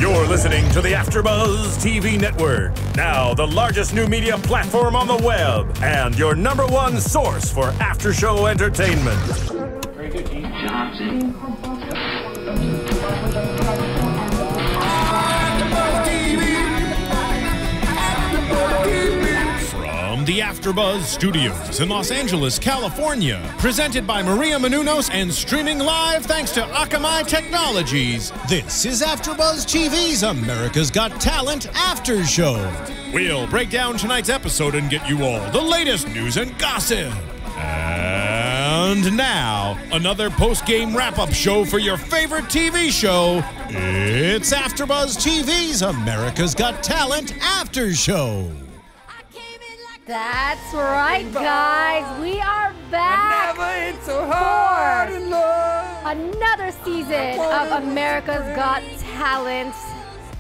You're listening to the AfterBuzz TV network, now the largest new media platform on the web, and your #1 source for after-show entertainment. Very good, Dean Johnson. From the AfterBuzz Studios in Los Angeles, California, presented by Maria Menounos and streaming live thanks to Akamai Technologies, this is AfterBuzz TV's America's Got Talent After Show. We'll break down tonight's episode and get you all the latest news and gossip. And now, another post-game wrap-up show for your favorite TV show. It's AfterBuzz TV's America's Got Talent After Show. That's right, guys. We are back for another season of America's Got Talent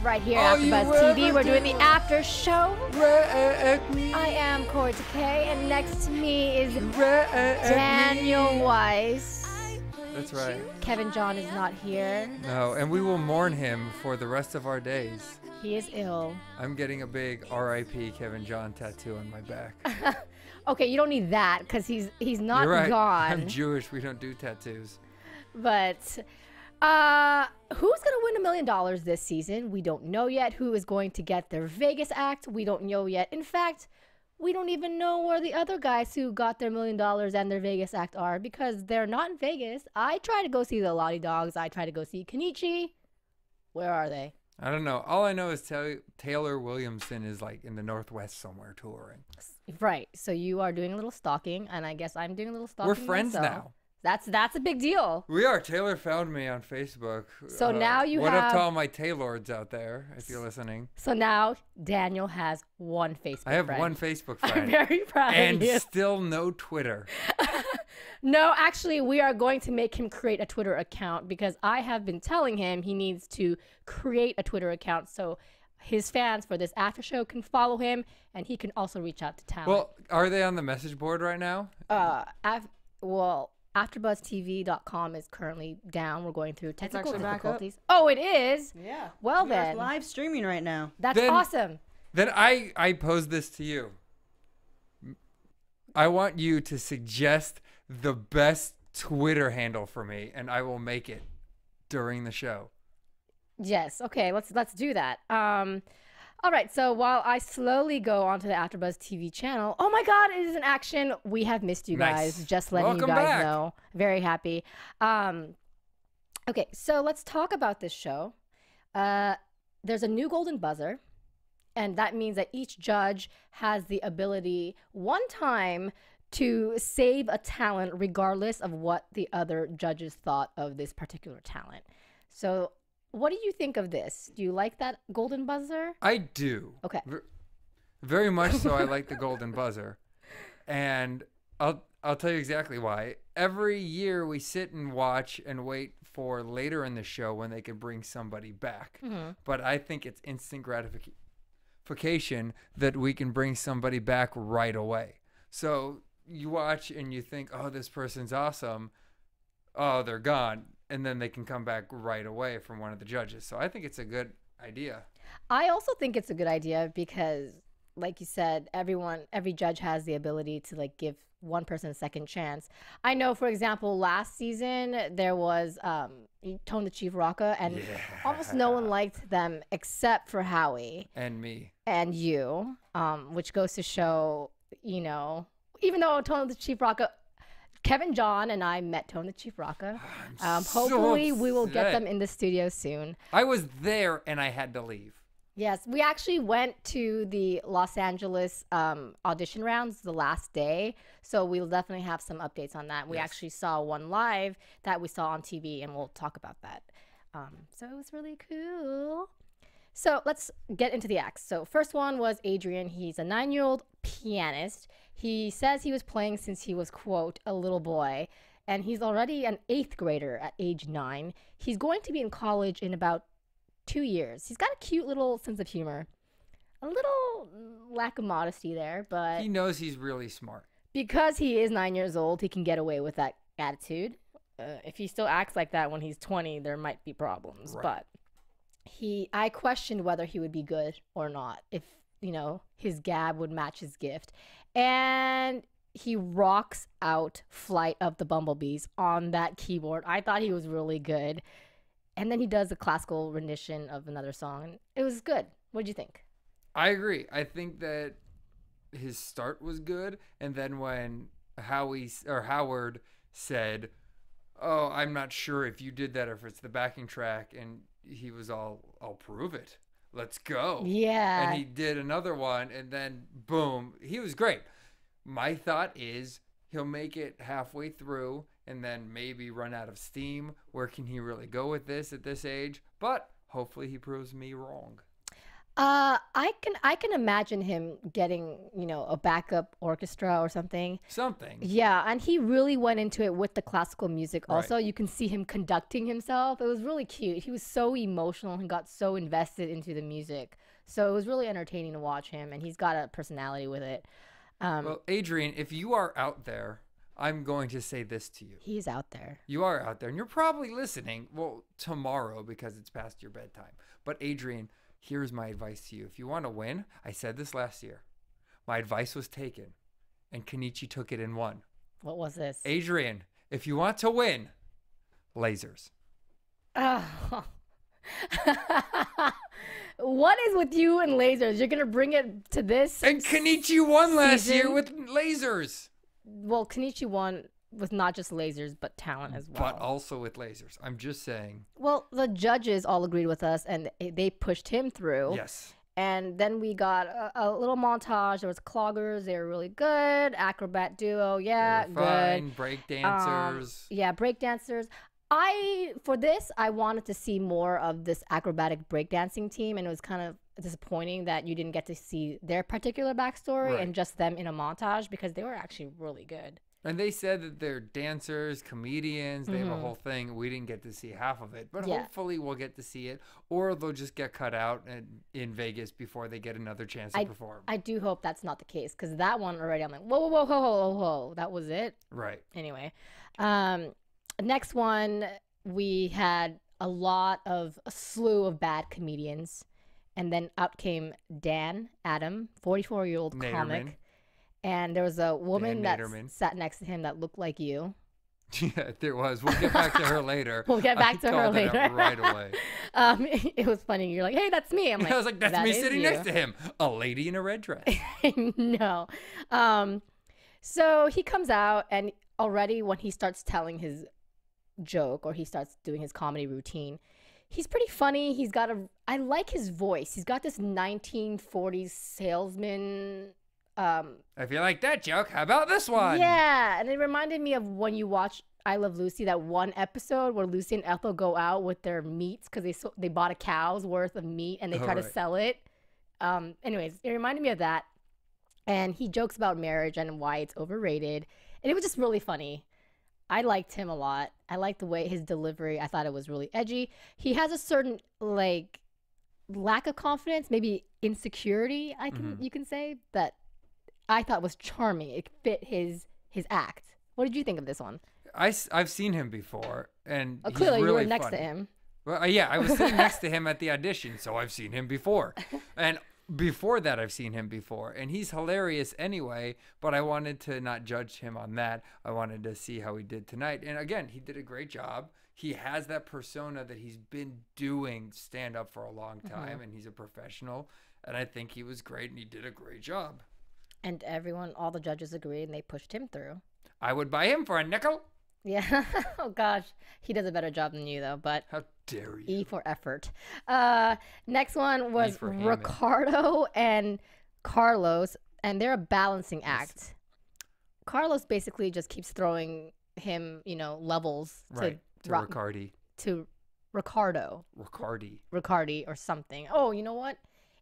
right here at AfterBuzz TV. We're doing the after show. I am Kaori Takee, and next to me is Daniel Weiss. That's right. Kevin John is not here. No, and we will mourn him for the rest of our days. He is ill. I'm getting a big R.I.P. Kevin John tattoo on my back. Okay, you don't need that because he's not You're right. gone. I'm Jewish. We don't do tattoos. But who's going to win $1 million this season? We don't know yet. Who is going to get their Vegas act? We don't know yet. In fact, we don't even know where the other guys who got their $1 million and their Vegas act are because they're not in Vegas. I try to go see the Lottie Dogs. I try to go see Kenichi. Where are they? I don't know. All I know is Taylor Williamson is like in the Northwest somewhere touring. Right. So you are doing a little stalking, and I guess I'm doing a little stalking. We're friends myself. now. That's a big deal. We are. Taylor found me on Facebook. So now you what have... up to all my Taylords out there, if you're listening? So now Daniel has one Facebook friend. I have one Facebook friend. I'm very proud of you. And still no Twitter. No, actually, we are going to make him create a Twitter account because I have been telling him he needs to create a Twitter account so his fans for this after show can follow him and he can also reach out to talent. Well, are they on the message board right now? AfterBuzzTV.com is currently down. We're going through technical difficulties. Back up. Oh, it is? Yeah. Well, We are then. live streaming right now. That's awesome. Then I pose this to you. I want you to suggest the best Twitter handle for me, and I will make it during the show. Yes. Okay. Let's do that. All right. So while I slowly go onto the AfterBuzz TV channel, oh my God, it is in action. We have missed you guys. Nice. Just letting Welcome you guys back. know. Very happy. Okay. So let's talk about this show. There's a new golden buzzer, and that means that each judge has the ability one time to save a talent regardless of what the other judges thought of this particular talent. So what do you think of this? Do you like that golden buzzer? I do. Okay. Very much so. I like the golden buzzer. And I'll tell you exactly why. Every year we sit and watch and wait for later in the show when they can bring somebody back. Mm-hmm. But I think it's instant gratification that we can bring somebody back right away. So you watch and you think, oh, this person's awesome. Oh, they're gone. And then they can come back right away from one of the judges. So I think it's a good idea. I also think it's a good idea because, like you said, every judge has the ability to like give one person a second chance. I know, for example, last season there was Tone the Chief Rocka, and almost no one liked them except for Howie and me and you, which goes to show, you know, even though Tone the Chief Rocka, Kevin John and I met Tone the Chief Rocka. Hopefully we will get them in the studio soon. I was there and I had to leave. Yes, we actually went to the Los Angeles audition rounds the last day, so we'll definitely have some updates on that. We actually saw one live that we saw on TV, and we'll talk about that. So it was really cool. So let's get into the acts. So first one was Adrian. He's a 9-year-old pianist. He says he was playing since he was, quote, a little boy, and he's already an 8th grader at age 9. He's going to be in college in about 2 years. He's got a cute little sense of humor. A little lack of modesty there, but... He knows he's really smart. Because he is 9 years old, he can get away with that attitude. If he still acts like that when he's 20, there might be problems. Right. But I questioned whether he would be good or not, if his gab would match his gift. And he rocks out Flight of the Bumblebees on that keyboard. I thought he was really good. And then he does a classical rendition of another song, and it was good. What'd you think? I agree. I think that his start was good, and then when Howard said, "Oh, I'm not sure if you did that or if it's the backing track," and he was all, "I'll prove it. Let's go." Yeah. And he did another one, and then boom, he was great. My thought is he'll make it halfway through and then maybe run out of steam. Where can he really go with this at this age? But hopefully he proves me wrong. I can imagine him getting, a backup orchestra or something. Something. Yeah, and he really went into it with the classical music also. Right. You can see him conducting himself. It was really cute. He was so emotional and got so invested into the music. So it was really entertaining to watch him, and he's got a personality with it. Well, Adrian, if you are out there, I'm going to say this to you. He's out there. You are out there, and you're probably listening, well, tomorrow because it's past your bedtime. But Adrian, here's my advice to you. If you want to win, I said this last year. My advice was taken, and Kenichi took it and won. What was this? Adrian, if you want to win, lasers. Oh. What is with you and lasers? You're gonna bring it to this? And Kenichi won last season? year with lasers. Well, Kenichi won with not just lasers, but talent as well. But also with lasers. I'm just saying. Well, the judges all agreed with us, and they pushed him through. Yes. And then we got a little montage. There was cloggers. They were really good. Acrobat duo, yeah, They were fine. good. Break dancers. Yeah, break dancers. For this, I wanted to see more of this acrobatic breakdancing team, and it was kind of disappointing that you didn't get to see their particular backstory Right. and just them in a montage, because they were actually really good. And they said that they're dancers, comedians. They have a whole thing. We didn't get to see half of it, but Yeah. hopefully we'll get to see it, or they'll just get cut out in Vegas before they get another chance to perform. I do hope that's not the case, because that one already, I'm like, whoa, whoa, whoa, whoa, whoa, whoa, that was it. Right. Anyway, next one, we had a slew of bad comedians, and then out came Dan Adam, 44-year-old Naderman. comic, and there was a woman Dan that Naderman. sat next to him that looked like you. Yeah, there was. We'll get back to her later. We'll get back to her called it out later. right away. It was funny. You're like, hey, that's me. I'm like, I was like, that's "That me is sitting you." next to him. A lady in a red dress. No. So he comes out, and already when he starts telling his joke or he starts doing his comedy routine, he's pretty funny. I like his voice. He's got this 1940s salesman. If you like that joke, how about this one? Yeah, and it reminded me of when you watch I Love Lucy, that one episode where Lucy and Ethel go out with their meats because they bought a cow's worth of meat and they try to right. sell it. Anyways, it reminded me of that. And he jokes about marriage and why it's overrated. And it was just really funny. I liked him a lot. I liked the way his delivery. I thought it was really edgy. He has a certain lack of confidence, maybe insecurity, you can say, that I thought was charming. It fit his act. What did you think of this one? I've seen him before, and he's Clearly, really you were next funny. to him. Well, yeah, I was sitting next to him at the audition, so I've seen him before. And before that, I've seen him before. And he's hilarious anyway, but I wanted to not judge him on that. I wanted to see how he did tonight. And again, he did a great job. He has that persona that he's been doing stand-up for a long time, and he's a professional. And I think he was great, and he did a great job. And all the judges agreed, and they pushed him through. I would buy him for a nickel. Yeah. Oh, gosh. He does a better job than you, though. But How dare you? E for effort. Next one was for Hammond. Ricardo and Carlos, and they're a balancing act. Carlos basically just keeps throwing him, levels Right, to Ricardi. to Ricardo. Ricardi or something. Oh, you know what?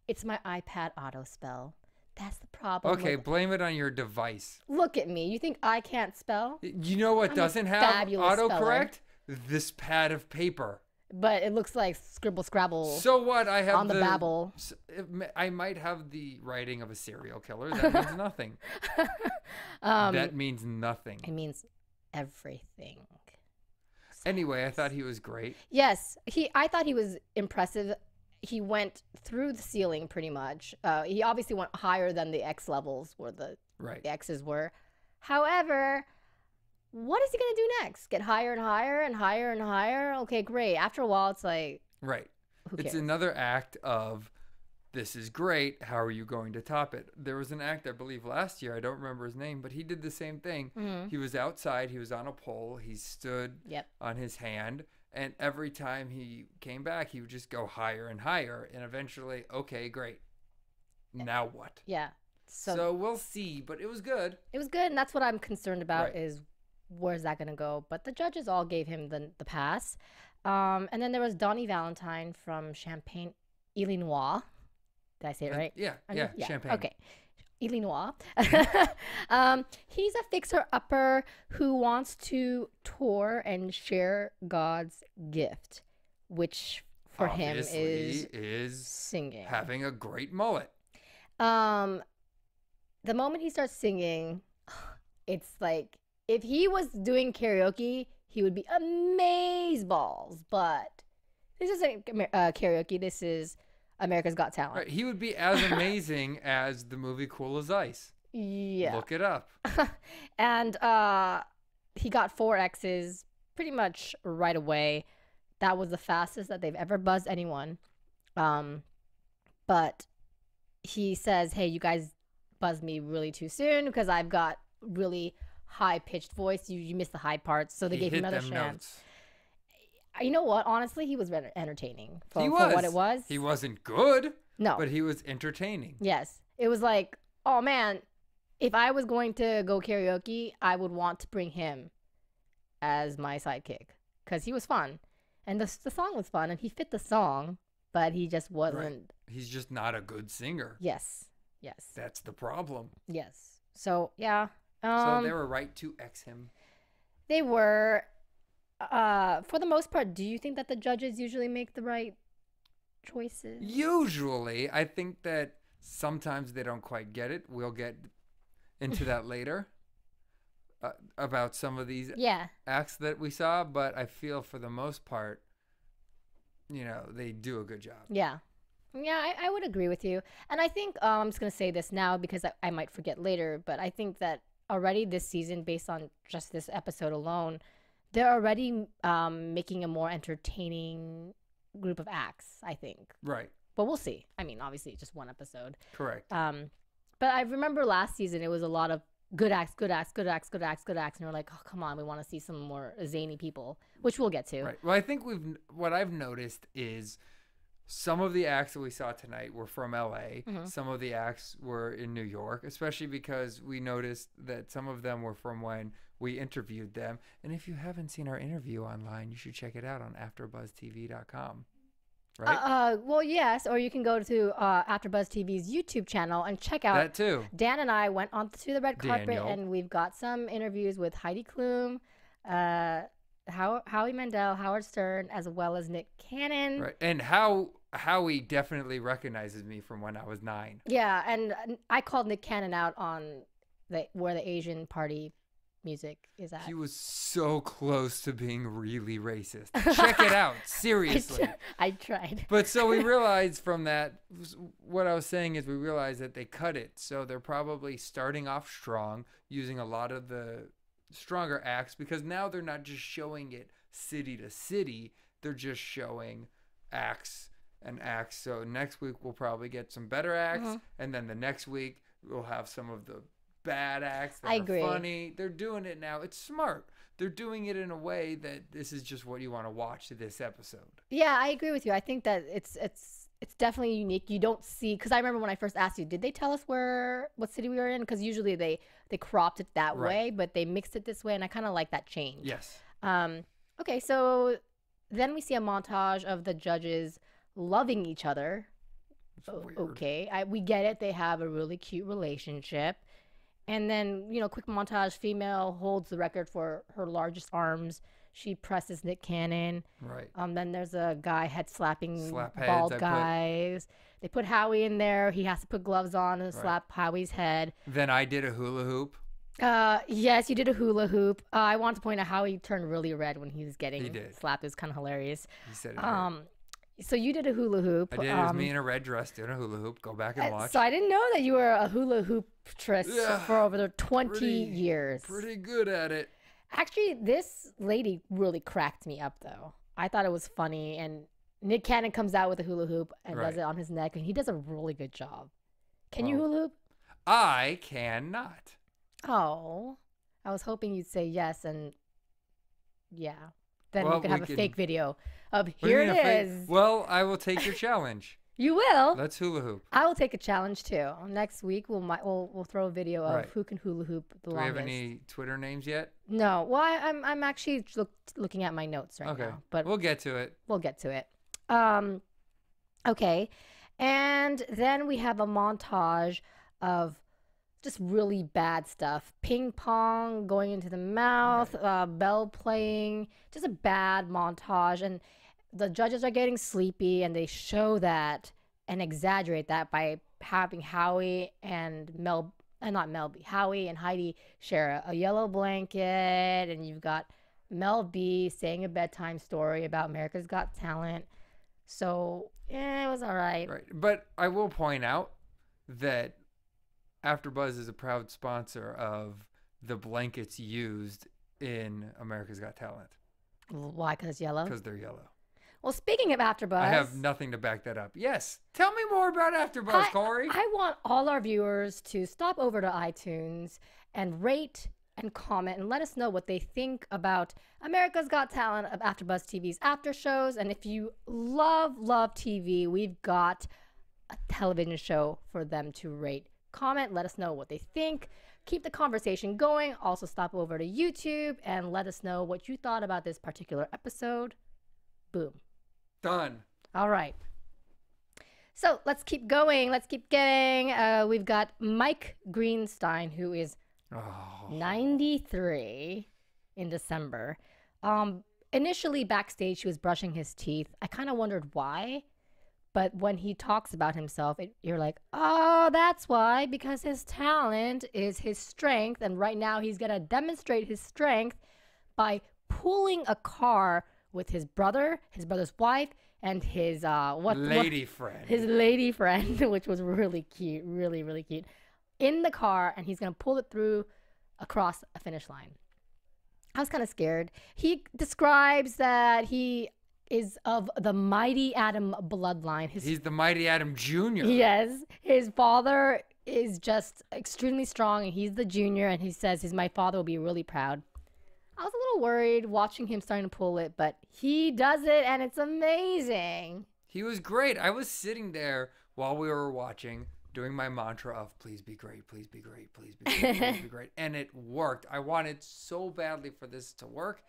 It's my iPad auto spell. That's the problem. Okay, blame it on your device. Look at me. You think I can't spell? You know what I'm a doesn't have fabulous autocorrect? This pad of paper. But it looks like Scribble Scrabble So what? I have on the Babel. I might have the writing of a serial killer. That means nothing. That means nothing. It means everything. Anyway, I thought he was great. Yes, I thought he was impressive he went through the ceiling pretty much. He obviously went higher than the X levels where the X's were. However, what is he going to do next? Get higher and higher and higher and higher? Okay, great. After a while, it's like... Right. Who cares? It's another act of, this is great. How are you going to top it? There was an act, I believe, last year. I don't remember his name, but he did the same thing. He was outside. He was on a pole. He stood on his hand. And every time he came back, he would just go higher and higher. And eventually, okay, great. Now what? Yeah. So we'll see. But it was good. It was good. And that's what I'm concerned about is where's that going to go? But the judges all gave him the pass. And then there was Donnie Valentine from Champaign, Illinois. Did I say it right? Yeah, Champagne. Okay. Illinois. He's a fixer-upper who wants to tour and share God's gift, which for Obviously him is singing. Having a great mullet. The moment he starts singing, it's like, if he was doing karaoke, he would be amazeballs. But this isn't karaoke. This is America's Got Talent. Right. He would be as amazing as the movie Cool as Ice. Yeah. Look it up. And he got 4 X's pretty much right away. That was the fastest that they've ever buzzed anyone. But he says, hey, you guys buzzed me really too soon because I've got really high-pitched voice. You missed the high parts. So they gave him another chance. Notes. You know what? Honestly, he was entertaining for what it was. He wasn't good. No. But he was entertaining. Yes. It was like, oh, man, if I was going to go karaoke, I would want to bring him as my sidekick because he was fun. And the song was fun, and he fit the song, but he just wasn't. Right. He's just not a good singer. Yes. That's the problem. Yes. So, yeah. So they were right to X him. They were. For the most part, do you think that the judges usually make the right choices? Usually. I think that sometimes they don't quite get it. We'll get into that later about some of these acts that we saw. But I feel for the most part, they do a good job. Yeah. Yeah, I would agree with you. And I think I'm just going to say this now because I might forget later. But I think that already this season, based on just this episode alone, they're already making a more entertaining group of acts, I think. Right. But we'll see. I mean, obviously, just one episode. Correct. But I remember last season, it was a lot of good acts, good acts, good acts, good acts, good acts. And we're like, oh, come on, we want to see some more zany people, which we'll get to. Right. Well, I think what I've noticed is some of the acts that we saw tonight were from LA. Mm-hmm. Some of the acts were in New York, especially because we noticed that some of them were from when we interviewed them. And if you haven't seen our interview online, you should check it out on AfterBuzzTV.com. Right? Well, yes. Or you can go to AfterBuzz TV's YouTube channel and check out. That too. Dan and I went onto the red carpet, and we've got some interviews with Heidi Klum, Howie Mandel, Howard Stern, as well as Nick Cannon. Right. And Howie definitely recognizes me from when I was 9. Yeah, and I called Nick Cannon out on where the Asian party music is at. He was so close to being really racist. Check it out. Seriously. I tried. But so we realized from that, what I was saying is we realized that they cut it. So they're probably starting off strong, using a lot of the stronger acts, because now they're not just showing it city to city. They're just showing acts and acts. So next week we'll probably get some better acts. And then the next week we'll have some of the bad acts that are funny. They're doing it now. It's smart. They're doing it in a way that this is just what you want to watch this episode. Yeah, I agree with you. I think that it's definitely unique. You don't see, because I remember when I first asked you, did they tell us what city we were in? Because usually they cropped it that way, but they mixed it this way, and I kind of like that change. Yes. Okay, so then we see a montage of the judges loving each other. Okay, we get it. They have a really cute relationship. And then, quick montage, female holds the record for her largest arms. She presses Nick Cannon. Right. Then there's a guy slapping bald guys. They put Howie in there. He has to put gloves on and slap Howie's head. Then I did a hula hoop. Yes, you did a hula hoop. I want to point out Howie turned really red when he was getting slapped. It was kind of hilarious. He said it right. So you did a hula hoop. I did. It was me in a red dress doing a hula hoop. Go back and watch. So I didn't know that you were a hula hooptress Yeah, for over 20 years. Pretty good at it. Actually, this lady really cracked me up, though. I thought it was funny, and Nick Cannon comes out with a hula hoop and does it on his neck, and he does a really good job. Can you hula hoop? I cannot. Oh, I was hoping you'd say yes, and yeah. Then Well, we could have we a fake video of What do here you it mean a fake- is. Well, I will take your challenge. You will. Let's hula hoop. I will take a challenge too. Next week we'll throw a video of Right. who can hula hoop the Do we longest. have any Twitter names yet? No. Well, I'm actually looking at my notes right Okay. now, but We'll get to it. we'll get to it. Okay. And then we have a montage of just really bad stuff. Ping pong going into the mouth, bell playing, just a bad montage. And the judges are getting sleepy, and they show that and exaggerate that by having Howie and Howie and Heidi share a yellow blanket, and you've got Mel B saying a bedtime story about America's Got Talent. So, it was all right. Right. But I will point out that AfterBuzz is a proud sponsor of the blankets used in America's Got Talent Why? Because it's yellow? because they're yellow. Well, speaking of AfterBuzz, I have nothing to back that up. Yes. Tell me more about AfterBuzz, Kaori. I want all our viewers to stop over to iTunes and rate and comment and let us know what they think about America's Got Talent of AfterBuzz TV's after shows. And if you love TV, we've got a television show for them to rate. Comment, let us know what they think. Keep the conversation going. Also stop over to YouTube and let us know what you thought about this particular episode. Boom. Done. All right. So let's keep going. Let's keep getting. We've got Mike Greenstein, who is 93 in December. Initially backstage, he was brushing his teeth. I kind of wondered why. But when he talks about himself, you're like, oh, that's why. Because his talent is his strength. And right now he's going to demonstrate his strength by pulling a car with his brother, his brother's wife, and his Lady friend. his lady friend, which was really cute, really, really cute, in the car, and he's gonna pull it through across a finish line. I was kind of scared. He describes that he is of the Mighty Atom bloodline. He's the Mighty Atom Jr. Yes, his father is just extremely strong, and he's the junior, and he says my father will be really proud. I was a little worried watching him starting to pull it, but he does it, and it's amazing. He was great. I was sitting there while we were watching, doing my mantra of please be great, please be great, please be great, please be great. And it worked. I wanted so badly for this to work,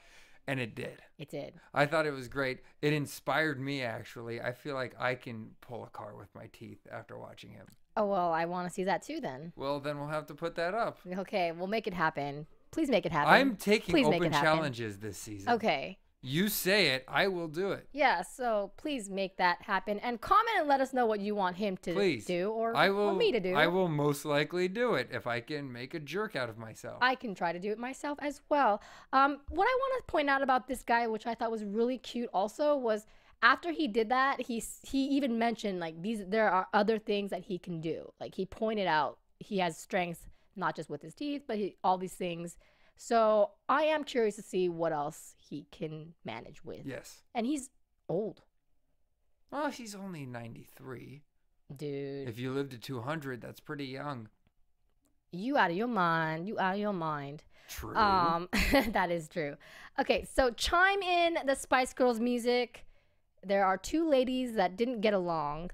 and it did. It did. I thought it was great. It inspired me, actually. I feel like I can pull a car with my teeth after watching him. Oh, well, I want to see that too then. Well, then we'll have to put that up. Okay, we'll make it happen. Please make it happen. I'm taking Please make open it happen. challenges this season. Okay. You say it, I will do it. Yeah, so please make that happen. And comment and let us know what you want him to Please. do or me to do. I will most likely do it if I can make a jerk out of myself. I can try to do it myself as well. What I want to point out about this guy, which I thought was really cute also, was after he did that, he even mentioned like there are other things that he can do. Like he pointed out he has strengths not just with his teeth, but all these things. So I am curious to see what else he can manage with. Yes. And he's old. Well, he's only 93. Dude. If you live to 200, that's pretty young. You out of your mind. You out of your mind. True. That is true. Okay, so chime in the Spice Girls music. There are two ladies that didn't get along,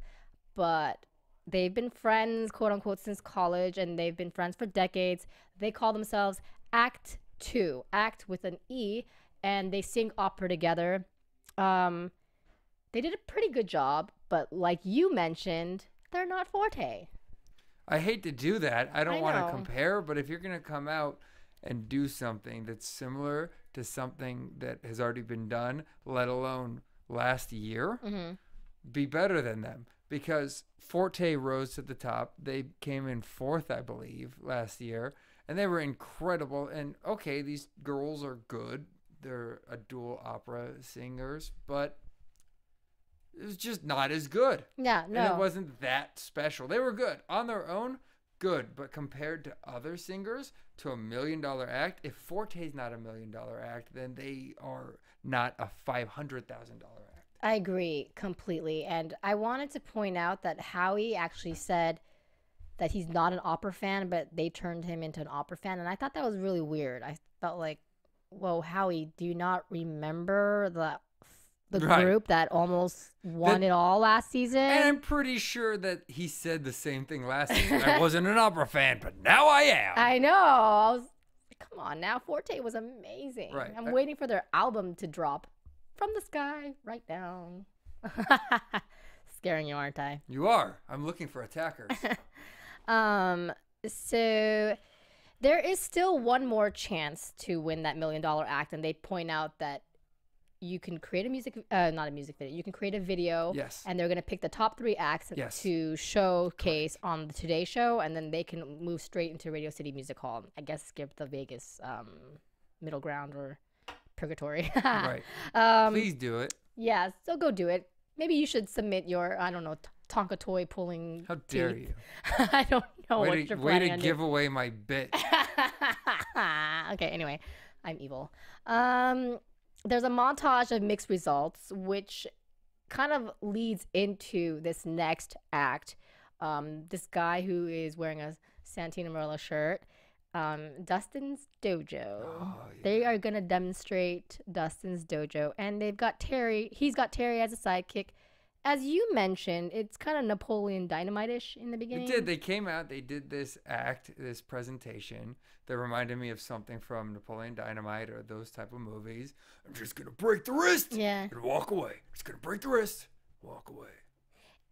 but they've been friends, quote unquote, since college, and they've been friends for decades. They call themselves Act 2, Act with an E, and they sing opera together. They did a pretty good job, but like you mentioned, they're not Forte. I hate to do that. I don't want know. to compare, but if you're going to come out and do something that's similar to something that has already been done, let alone last year, be better than them. Because Forte rose to the top. They came in 4th, I believe, last year. And they were incredible. And okay, these girls are good. They're a dual opera singers. But was just not as good. Yeah, no. And it wasn't that special. They were good on their own, good, but compared to other singers, to a $1 million act, if Forte's not a $1 million act, then they are not a $500,000 act. I agree completely. And I wanted to point out that Howie actually said that he's not an opera fan, but they turned him into an opera fan. And I thought that was really weird. I felt like, whoa, Howie, do you not remember the Right. group that almost won it all last season? And I'm pretty sure that he said the same thing last season. I wasn't an opera fan, but now I am. I know. I was like, come on now. Forte was amazing. Right. I'm waiting for their album to drop from the sky right down. Scaring you, aren't I? You are. I'm looking for attackers. So there is still one more chance to win that $1 million act, and they point out that you can create not a music video. You can create a video. Yes. And they're gonna pick the top 3 acts Yes. to showcase on the Today Show, and then they can move straight into Radio City Music Hall. I guess skip the Vegas middle ground or purgatory. Right. Please do it. Yeah. So go do it. Maybe you should submit your Tonka toy pulling. How dare teeth. you? I don't know what you're Way planning to on give away my bit. Okay, anyway, I'm evil. There's a montage of mixed results, which kind of leads into this next act. This guy who is wearing a Santino Marella shirt, Dustin's Dojo. Oh, yeah. They are going to demonstrate Dustin's Dojo, and they've got Terry. He's got Terry as a sidekick. As you mentioned, it's kind of Napoleon Dynamite-ish in the beginning. It did. They came out. They did this act, this presentation that reminded me of something from Napoleon Dynamite or those type of movies. I'm just gonna break the wrist. Yeah. And walk away. Just gonna break the wrist. Walk away.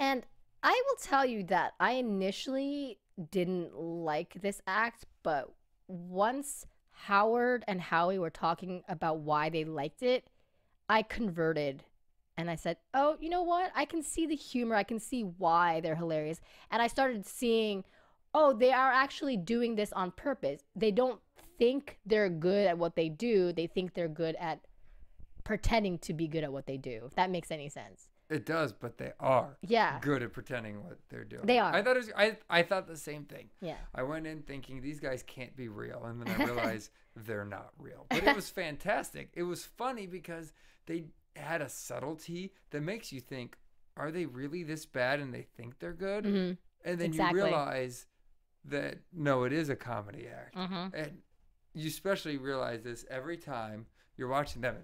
And I will tell you that I initially didn't like this act, but once Howard and Howie were talking about why they liked it, I converted. And I said, oh, you know what? I can see the humor. I can see why they're hilarious. And I started seeing, oh, they are actually doing this on purpose. They don't think they're good at what they do. They think they're good at pretending to be good at what they do, if that makes any sense. It does, but they are Yeah. good at pretending what they're doing. They are. I thought the same thing. Yeah. I went in thinking these guys can't be real, and then I realized they're not real. But it was fantastic. It was funny because they had a subtlety that makes you think, are they really this bad and they think they're good? Mm-hmm. And then Exactly. you realize that, no, it is a comedy act. Mm-hmm. And you especially realize this every time you're watching them.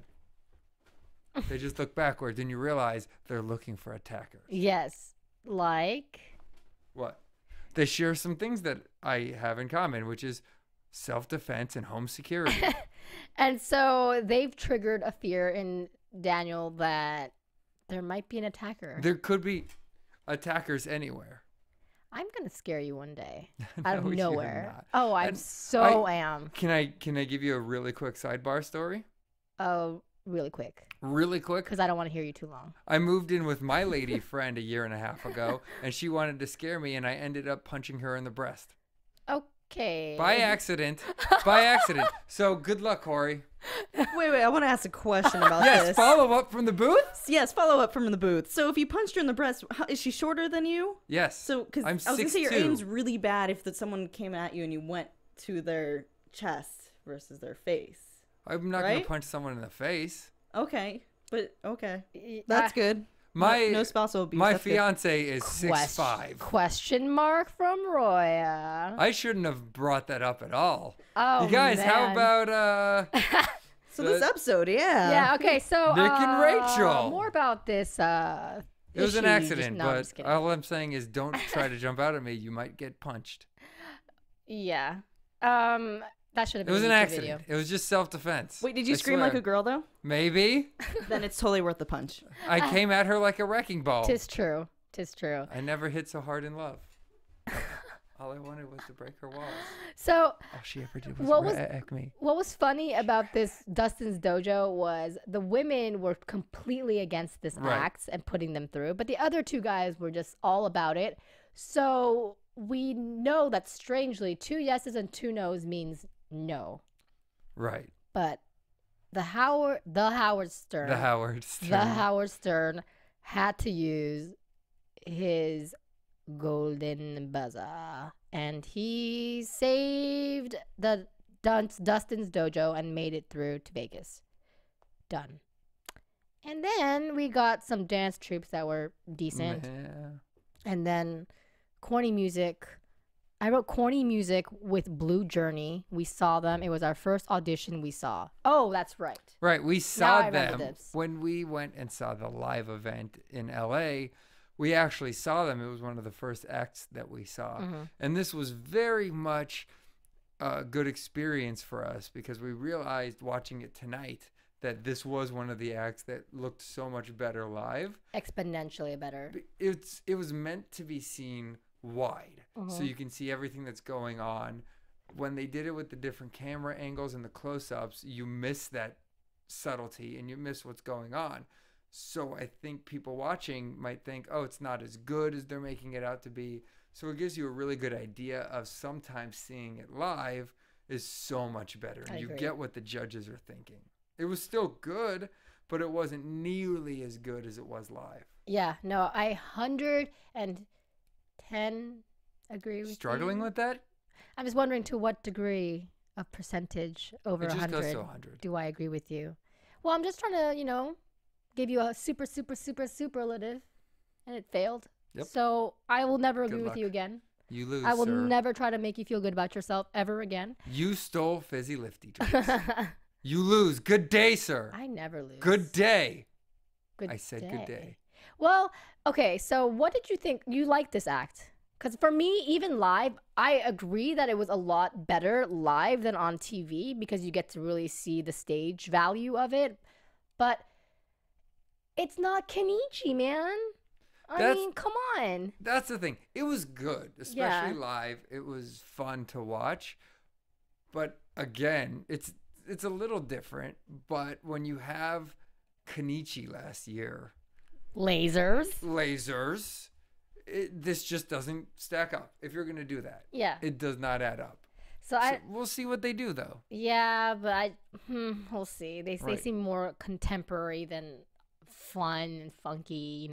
They just look backwards and you realize they're looking for attackers. Yes. Like? What? They share some things that I have in common, which is self-defense and home security. And so they've triggered a fear in Daniel that there might be an attacker. There could be attackers anywhere. I'm gonna scare you one day out of No, you're nowhere. not. Oh, I And so am. Can I give you a really quick sidebar story? Oh, really quick, Really quick. because I don't want to hear you too long. I moved in with my lady friend a year and a half ago, and she wanted to scare me, and I ended up punching her in the breast. Okay. By accident. By accident. So good luck, Corey. Wait, I want to ask a question about Yes, this. follow up from the booth? Yes, follow up from the booth. So if you punched her in the breast, is she shorter than you? Yes. So, because I I'm was going to say your 6'2". aim's really bad if someone came at you and you went to their chest versus their face. I'm not going right? to punch someone in the face. Okay, but okay. Y- That's uh, good. My no spousal abuse. My that's good. fiance is 6'5". Question mark from Roya. I shouldn't have brought that up at all. Oh, You guys, how man. about So this episode, yeah. Yeah. Okay. So Nick and Rachel. More about this. it was an issue. accident, No, I'm but just kidding. all I'm saying is don't try to jump out at me. You might get punched. Yeah. That should have It been was a an YouTube accident. video. It was just self-defense. Wait, did you I scream like swear. a girl though? Maybe. Then it's totally worth the punch. I came at her like a wrecking ball. Tis true. Tis true. I never hit so hard in love. All I wanted was to break her walls. So All she ever did was What was- wreck me. what was funny about this Dustin's Dojo was the women were completely against this Right. act and putting them through, but the other two guys were just all about it. So we know that strangely 2 yeses and 2 nos means no. Right. But the Howard Stern The Howard Stern. the Howard Stern had to use his golden buzzer, and he saved the Dustin's dojo and made it through to Vegas. Done. And then we got some dance troops that were decent. Yeah. And then corny music. I wrote corny music with Blue Journey. We saw them. It was our first audition we saw. Oh, that's right. Right. We Now I saw remember them this. when we went and saw the live event in LA. We actually saw them. It was one of the first acts that we saw. Mm-hmm. And this was very much a good experience for us because we realized watching it tonight that this was one of the acts that looked so much better live. Exponentially better. It was meant to be seen wide, so Mm-hmm. you can see everything that's going on. When they did it with the different camera angles and the close-ups, you miss that subtlety and you miss what's going on. So I think people watching might think, oh, it's not as good as they're making it out to be. So it gives you a really good idea of sometimes seeing it live is so much better, and I you agree. get what the judges are thinking. It was still good, but it wasn't nearly as good as it was live. Yeah, no, I 110 agree with Struggling you. with that? I'm just wondering to what degree of percentage over It just 100 goes to 100. do I agree with you? Well, I'm just trying to, give you a super, super, super superlative, and it failed. Yep. So I will never Good agree with luck. you again. You lose, I will sir. never try to make you feel good about yourself ever again. You stole fizzy lifty drinks. You lose. Good day, sir. I never lose. Good day. Good I said good day. Well, okay, so what did you think? You liked this act? Because for me, even live, I agree that it was a lot better live than on TV because you get to really see the stage value of it. But it's not Kenichi, man. I mean, come on. That's the thing. It was good, especially live. It was fun to watch. But again, it's a little different. But when you have Kenichi last year, lasers, this just doesn't stack up. If you're going to do that, Yeah. it does not add up. So We'll see what they do, though. yeah, but we'll see. They Right. seem more contemporary than fun and funky,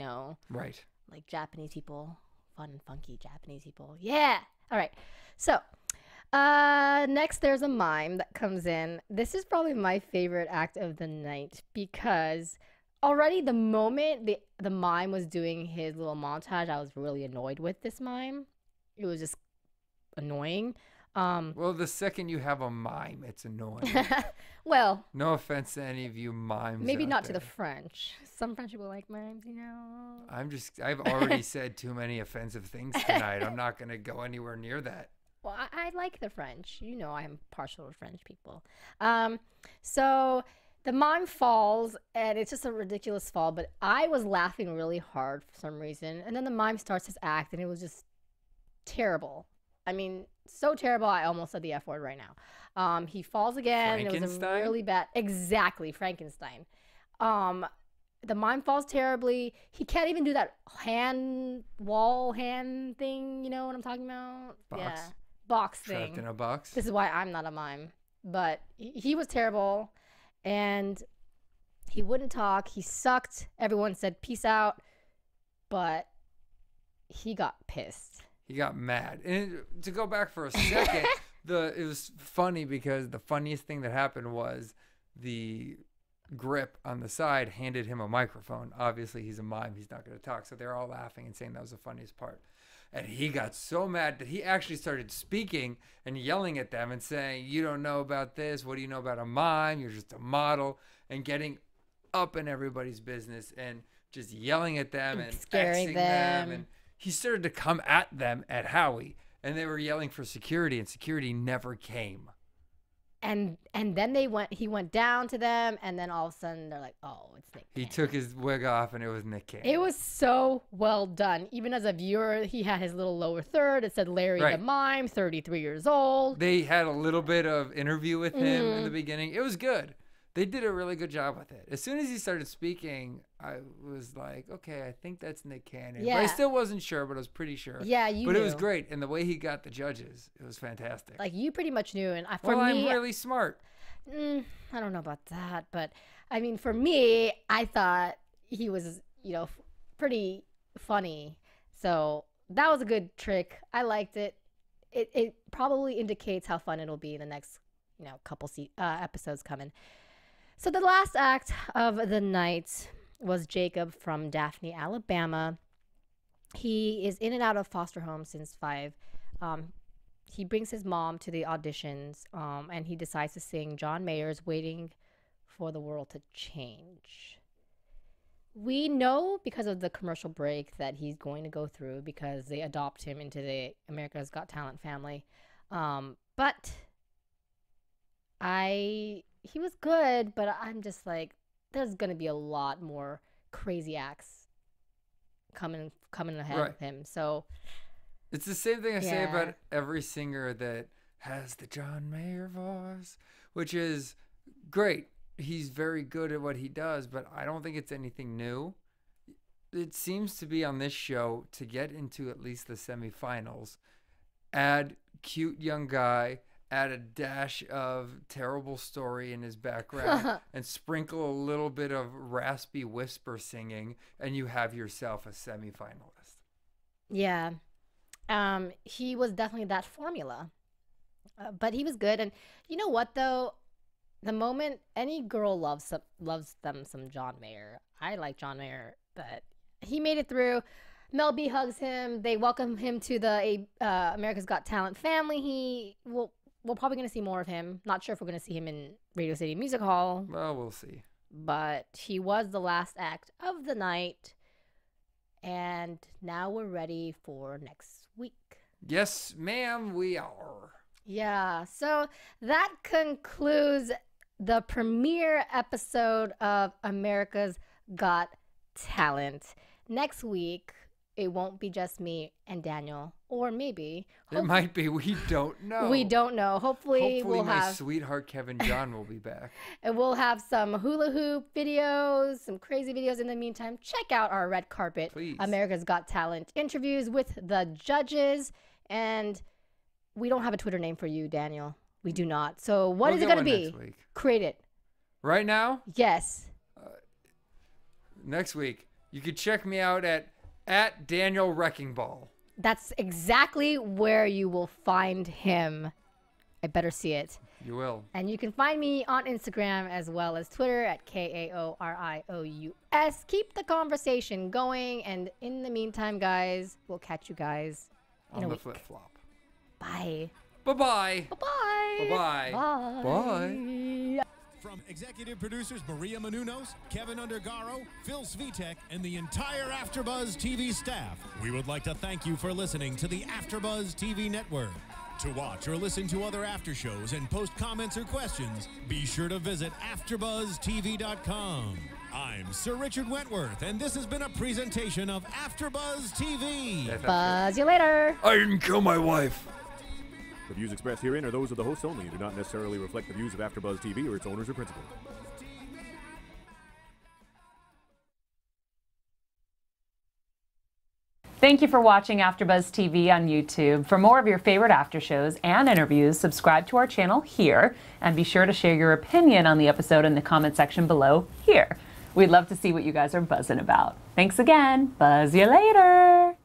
Right. like Japanese people. Fun and funky Japanese people. Yeah. All right. So, next there's a mime that comes in. This is probably my favorite act of the night because already the moment the mime was doing his little montage, I was really annoyed with this mime. It was just annoying. Well, the second you have a mime, it's annoying. Well, No offense to any of you mimes. maybe out not to there. the French. Some French people like mimes, I've already said too many offensive things tonight. I'm not going to go anywhere near that. Well, I like the French. I'm partial to French people. So the mime falls, and it's just a ridiculous fall, but I was laughing really hard for some reason. And then the mime starts his act, and it was just terrible. I mean, so terrible, I almost said the F word right now. He falls again. It was a Frankenstein? really bad... Exactly, Frankenstein. The mime falls terribly. He can't even do that wall hand thing. You know what I'm talking about? Box. Yeah. Box thing. Trapped in a box. This is why I'm not a mime. But he was terrible. And he wouldn't talk. He sucked. Everyone said peace out. But he got pissed. He got mad. And to go back for a second, it was funny because the funniest thing that happened was the grip on the side handed him a microphone. Obviously, he's a mime. He's not going to talk. So they're all laughing and saying that was the funniest part. And he got so mad that he actually started speaking and yelling at them and saying, you don't know about this. What do you know about a mime? You're just a model. And getting up in everybody's business and just yelling at them and Scaring Xing them. And he started to come at them at Howie. And they were yelling for security, and security never came. And then he went down to them, and then all of a sudden they're like, oh, it's Nick He Cannon. took his wig off, and it was Nick Cannon. It was so well done. Even as a viewer, he had his little lower third. It said Larry the Right. Mime, 33 years old. They had a little bit of interview with him in Mm-hmm. the beginning. It was good. They did a really good job with it. As soon as he started speaking, I was like, okay, I think that's Nick Cannon. But I Yeah. still wasn't sure, but I was pretty sure. Yeah, you But it was knew. great. And the way he got the judges, it was fantastic. Like, you pretty much knew. And for well, me, I'm really smart. I don't know about that. But, I mean, for me, I thought he was, pretty funny. So that was a good trick. I liked it. It probably indicates how fun it'll be in the next, couple episodes coming. So the last act of the night was Jacob from Daphne, Alabama. He is in and out of foster home since 5. He brings his mom to the auditions, and he decides to sing John Mayer's Waiting for the World to Change. We know because of the commercial break that he's going to go through because they adopt him into the America's Got Talent family. But he was good, but I'm just like, there's going to be a lot more crazy acts coming ahead of him. So it's the same thing I say about every singer that has the John Mayer voice, which is great. He's very good at what he does, but I don't think it's anything new. It seems to be on this show to get into at least the semifinals, add cute young guy, add a dash of terrible story in his background, and sprinkle a little bit of raspy whisper singing, and you have yourself a semifinalist. Yeah. He was definitely that formula. But he was good. And you know what, though? The moment any girl loves them some John Mayer. I like John Mayer, but he made it through. Mel B hugs him. They welcome him to the America's Got Talent family. We're probably going to see more of him. Not sure if we're going to see him in Radio City Music Hall. Well, we'll see. But he was the last act of the night. And now we're ready for next week. Yes, ma'am, we are. Yeah, so that concludes the premiere episode of America's Got Talent. Next week, it won't be just me and Daniel, or maybe. It might be. We don't know. We don't know. Hopefully we'll my have... sweetheart Kevin John will be back. And we'll have some hula hoop videos, some crazy videos in the meantime. Check out our red carpet, Please. America's Got Talent interviews with the judges. And we don't have a Twitter name for you, Daniel. We do not. So what is it going to be? Next week. Create it. Right now? Yes. Next week. You can check me out at Daniel Wrecking Ball. That's exactly where you will find him. I better see it. You will. And you can find me on Instagram as well as Twitter at KAORIOUS. Keep the conversation going. And in the meantime, guys, we'll catch you guys in a week. Flip-flop. Bye. Bye-bye. Bye-bye. Bye-bye. Bye. Bye. From executive producers Maria Menounos, Kevin Undergaro, Phil Svitek, and the entire AfterBuzz TV staff, we would like to thank you for listening to the AfterBuzz TV network. To watch or listen to other after shows and post comments or questions, be sure to visit AfterBuzzTV.com. I'm Sir Richard Wentworth, and this has been a presentation of AfterBuzz TV. Buzz you later. I didn't kill my wife. The views expressed herein are those of the hosts only and do not necessarily reflect the views of AfterBuzz TV or its owners or principals. Thank you for watching AfterBuzz TV on YouTube. For more of your favorite after shows and interviews, subscribe to our channel here, and be sure to share your opinion on the episode in the comment section below here. We'd love to see what you guys are buzzing about. Thanks again. Buzz you later.